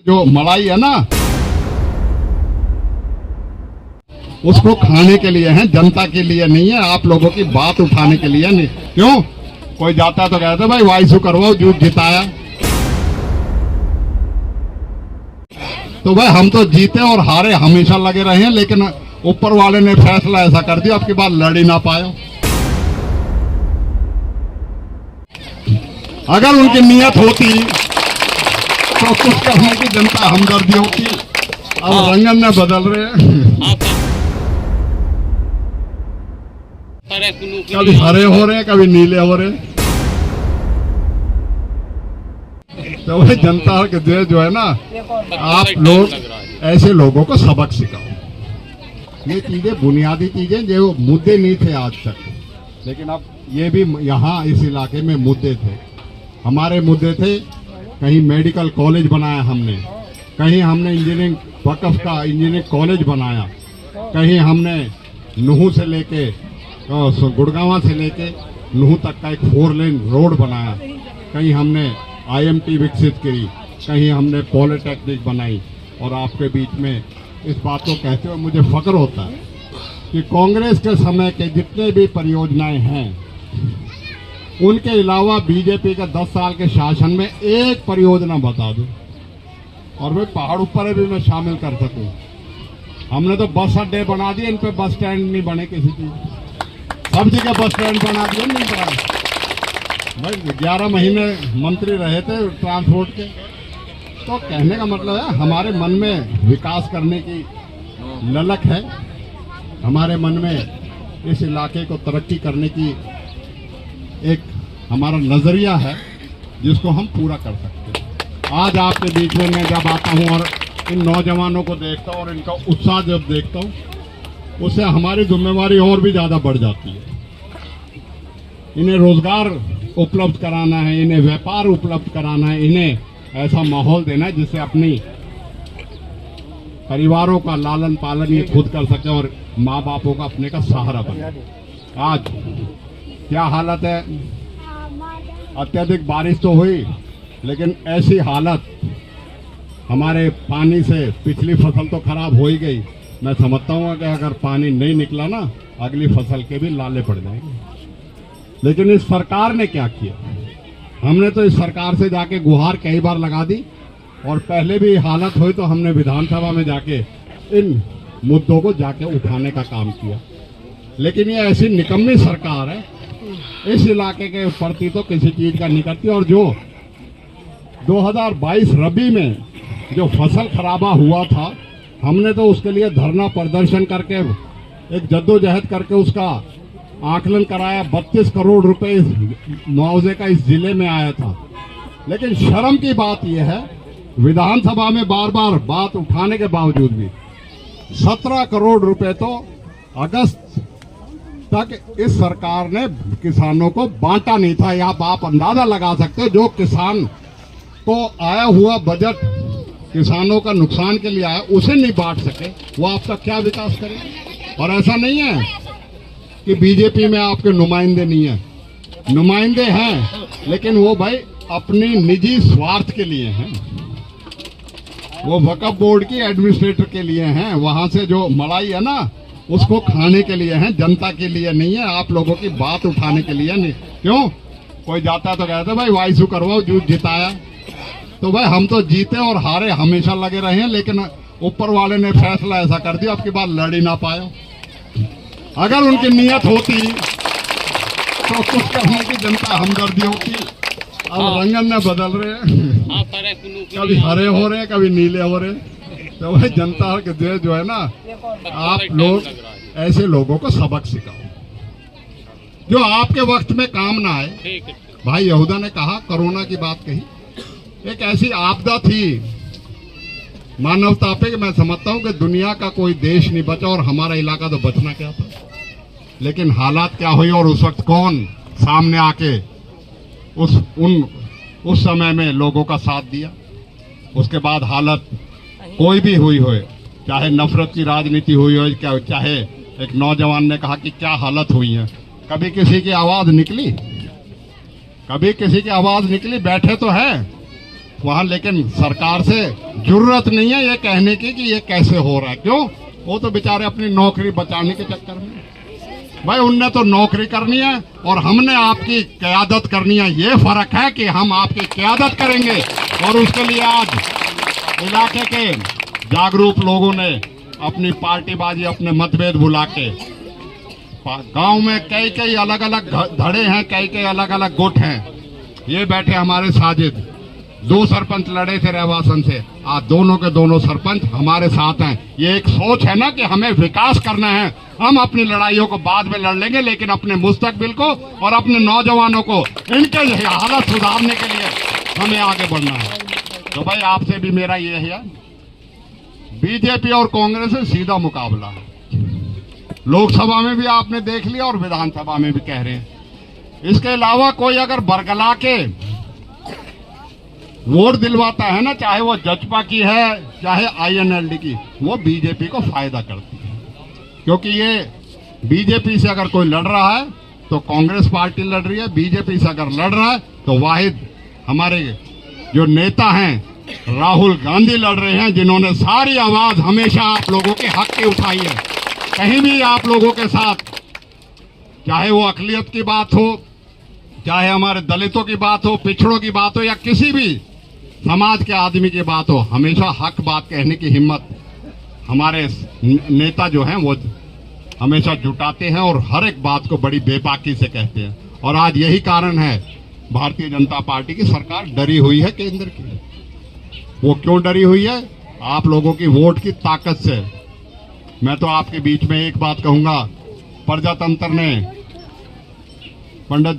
जो मलाई है ना, उसको खाने के लिए है, जनता के लिए नहीं है। आप लोगों की बात उठाने के लिए नहीं। क्यों? कोई जाता तो कहता भाई वाइसू करवाओ, जूझ जिताया। तो भाई हम तो जीते और हारे हमेशा लगे रहे हैं, लेकिन ऊपर वाले ने फैसला ऐसा कर दिया अब की बात लड़ ही ना पाए। अगर उनकी नीयत होती तो कुछ करने की जनता हमदर्दी होती। अब रंगन ने बदल रहे हैं, कभी हरे हो रहे हैं, कभी नीले हो रहे हैं। तो वही जनता के देश जो है ना, आप लोग ऐसे लोगों को सबक सिखाओ। ये चीजें बुनियादी चीजें जो मुद्दे नहीं थे आज तक, लेकिन अब ये भी यहाँ इस इलाके में मुद्दे थे। हमारे मुद्दे थे, कहीं मेडिकल कॉलेज बनाया हमने, कहीं हमने इंजीनियरिंग वक्फ का इंजीनियरिंग कॉलेज बनाया, कहीं हमने नुहू से लेके गुड़गांव से लेके नुहू तक का एक 4 लेन रोड बनाया, कहीं हमने IMT विकसित की, कहीं हमने पॉलिटेक्निक बनाई। और आपके बीच में इस बात को कहते हुए मुझे फख्र होता है कि कांग्रेस के समय के जितने भी परियोजनाएं हैं, उनके अलावा बीजेपी के 10 साल के शासन में एक परियोजना बता दो और वे पहाड़ ऊपर भी मैं शामिल कर सकूं। हमने तो बस अड्डे बना दिए, इन पे बस स्टैंड नहीं बने किसी चीज। सब जगह बस स्टैंड बना दिए, नहीं बना। भाई 11 महीने मंत्री रहे थे ट्रांसपोर्ट के। तो कहने का मतलब है हमारे मन में विकास करने की ललक है, हमारे मन में इस इलाके को तरक्की करने की एक हमारा नजरिया है, जिसको हम पूरा कर सकते हैं। आज आपके बीच में मैं जब आता हूं और इन नौजवानों को देखता हूं और इनका उत्साह जब देखता हूं, उससे हमारी जिम्मेवारी और भी ज्यादा बढ़ जाती है। इन्हें रोजगार उपलब्ध कराना है, इन्हें व्यापार उपलब्ध कराना है, इन्हें ऐसा माहौल देना है जिससे अपनी परिवारों का लालन पालन ये खुद कर सके और माँ बापों का अपने का सहारा बने। आज क्या हालत है, अत्यधिक बारिश तो हुई, लेकिन ऐसी हालत हमारे पानी से पिछली फसल तो खराब हो ही गई। मैं समझता हूँ कि अगर पानी नहीं निकला ना, अगली फसल के भी लाले पड़ जाएंगे। लेकिन इस सरकार ने क्या किया? हमने तो इस सरकार से जाके गुहार कई बार लगा दी और पहले भी हालत हुई तो हमने विधानसभा में जाके इन मुद्दों को जाके उठाने का काम किया। लेकिन ये ऐसी निकम्मी सरकार है, इस इलाके के प्रति तो किसी चीज का नहीं करती। और जो 2022 रबी में जो फसल खराबा हुआ था, हमने तो उसके लिए धरना प्रदर्शन करके एक जद्दोजहद करके उसका आकलन कराया। 32 करोड़ रुपए मुआवजे का इस जिले में आया था। लेकिन शर्म की बात यह है, विधानसभा में बार बार बात उठाने के बावजूद भी 17 करोड़ रुपए तो अगस्त तक इस सरकार ने किसानों को बांटा नहीं था। या आप अंदाजा लगा सकते हो, जो किसान को आया हुआ बजट किसानों का नुकसान के लिए आया, उसे नहीं बांट सके, वो आपका क्या विकास करे? और ऐसा नहीं है कि बीजेपी में आपके नुमाइंदे नहीं है, नुमाइंदे हैं, लेकिन वो भाई अपनी निजी स्वार्थ के लिए हैं। वो वक्फ बोर्ड की एडमिनिस्ट्रेटर के लिए हैं, वहां से जो मलाई है ना, उसको खाने के लिए हैं, जनता के लिए नहीं है, आप लोगों की बात उठाने के लिए नहीं। क्यों? कोई जाता तो कहता भाई वाइसू करवाओ, जूझ जिताया। तो भाई हम तो जीते और हारे हमेशा लगे रहे हैं, लेकिन ऊपर वाले ने फैसला ऐसा कर दिया अब की बात लड़ ही ना पाए। अगर उनकी नीयत होती तो कुछ करने की जनता हमदर्दी होती। अब रंगन ने बदल रहे हैं, कभी हरे हो रहे हैं, कभी नीले हो रहे हैं। तो वही जनता के देश जो है ना, आप लोग ऐसे लोगों को सबक सिखाओ जो आपके वक्त में काम ना आए। भाई यहूदा ने कहा, कोरोना की बात कही, एक ऐसी आपदा थी मानवता पे कि मैं समझता हूं कि दुनिया का कोई देश नहीं बचा और हमारा इलाका तो बचना क्या था। लेकिन हालात क्या हुई और उस वक्त कौन सामने आके उस समय में लोगों का साथ दिया। उसके बाद हालत कोई भी हुई हो, चाहे नफरत की राजनीति हुई हो, चाहे एक नौजवान ने कहा कि क्या हालत हुई है, कभी किसी की आवाज निकली? कभी किसी की आवाज निकली? बैठे तो है वहां, लेकिन सरकार से जरूरत नहीं है ये कहने की कि ये कैसे हो रहा है। क्यों? वो तो बेचारे अपनी नौकरी बचाने के चक्कर में, भाई उनने तो नौकरी करनी है और हमने आपकी क़यादत करनी है। ये फर्क है कि हम आपकी क़यादत करेंगे और उसके लिए आज इलाके के जागरूक लोगों ने अपनी पार्टीबाजी, अपने मतभेद भुला के गांव में कई अलग अलग धड़े हैं, कई अलग अलग गुट हैं। ये बैठे हमारे साजिद, 2 सरपंच लड़े थे रहवासन से, आज दोनों के दोनों सरपंच हमारे साथ हैं। ये एक सोच है ना कि हमें विकास करना है। हम अपनी लड़ाइयों को बाद में लड़ लेंगे, लेकिन अपने मुस्तकबिल को और अपने नौजवानों को इनके हालत सुधारने के लिए हमें आगे बढ़ना है। तो भाई आपसे भी मेरा ये है, बीजेपी और कांग्रेस से सीधा मुकाबला है। लोकसभा में भी आपने देख लिया और विधानसभा में भी कह रहे हैं। इसके अलावा कोई अगर बरगला के वोट दिलवाता है ना, चाहे वो जजपा की है चाहे आईएनएलडी की, वो बीजेपी को फायदा करती है। क्योंकि ये बीजेपी से अगर कोई लड़ रहा है तो कांग्रेस पार्टी लड़ रही है, बीजेपी से अगर लड़ रहा है तो वाहिद हमारे जो नेता हैं राहुल गांधी लड़ रहे हैं, जिन्होंने सारी आवाज हमेशा आप लोगों के हक की उठाई है। कहीं भी आप लोगों के साथ, चाहे वो अकलियत की बात हो, चाहे हमारे दलितों की बात हो, पिछड़ों की बात हो, या किसी भी समाज के आदमी की बात हो, हमेशा हक बात कहने की हिम्मत हमारे नेता जो हैं वो हमेशा जुटाते हैं और हर एक बात को बड़ी बेबाकी से कहते हैं। और आज यही कारण है भारतीय जनता पार्टी की सरकार डरी हुई है केंद्र की। वो क्यों डरी हुई है? आप लोगों की वोट की ताकत से। मैं तो आपके बीच में एक बात कहूंगा, प्रजातंत्र ने पंडित